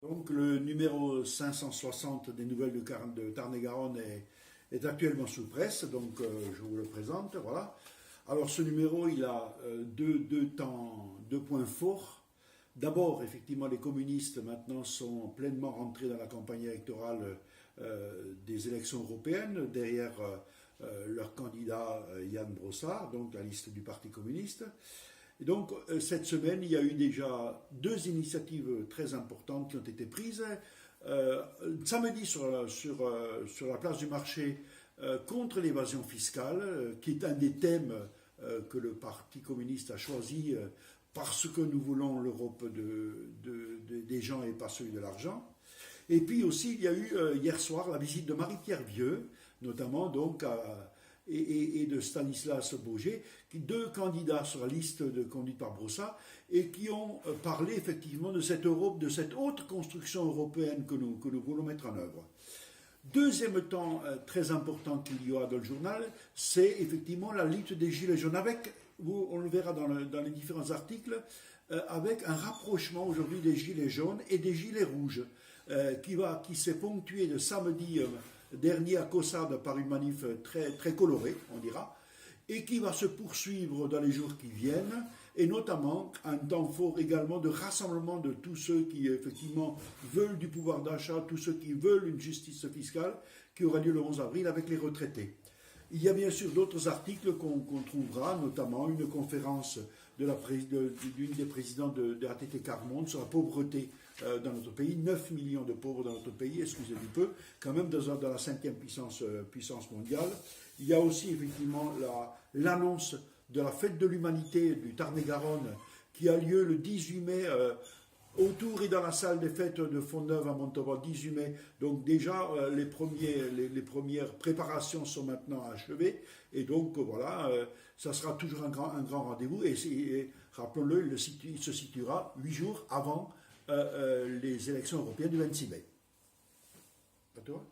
Donc le numéro 560 des nouvelles de Tarn-et-Garonne est actuellement sous presse, donc je vous le présente, voilà. Alors ce numéro, il a deux points forts. D'abord, effectivement, les communistes maintenant sont pleinement rentrés dans la campagne électorale des élections européennes, derrière leur candidat Yann Brossard, donc la liste du Parti communiste. Et donc, cette semaine, il y a eu déjà deux initiatives très importantes qui ont été prises. Samedi, sur la place du marché, contre l'évasion fiscale, qui est un des thèmes que le Parti communiste a choisi parce que nous voulons l'Europe des gens et pas celui de l'argent. Et puis aussi, il y a eu hier soir la visite de Marie-Pierre Vieux, notamment donc et de Stanislas Bourget, deux candidats sur la liste conduite par Brossard, et qui ont parlé effectivement de cette Europe, de cette haute construction européenne que nous voulons mettre en œuvre. Deuxième temps très important qu'il y aura dans le journal, c'est effectivement la lutte des Gilets jaunes, avec, on le verra dans les différents articles, avec un rapprochement aujourd'hui des Gilets jaunes et des Gilets rouges, qui s'est ponctué de samedi dernier à Caussade par une manif très colorée, on dira, et qui va se poursuivre dans les jours qui viennent, et notamment un temps fort également de rassemblement de tous ceux qui effectivement veulent du pouvoir d'achat, tous ceux qui veulent une justice fiscale, qui aura lieu le 11 avril avec les retraités. Il y a bien sûr d'autres articles qu'on trouvera, notamment une conférence d'une des présidentes de ATT Carmonde sur la pauvreté dans notre pays. 9 millions de pauvres dans notre pays, excusez du peu, quand même dans la cinquième puissance mondiale. Il y a aussi effectivement l'annonce de la fête de l'humanité du Tarn-et-Garonne qui a lieu le 18 mai autour et dans la salle des fêtes de Font-Neuve à Montauban, 18 mai. Donc déjà, les premières préparations sont maintenant achevées. Et donc voilà, ça sera toujours un grand rendez-vous. Et rappelons-le, il se situera 8 jours avant les élections européennes du 26 mai. Pas toi ?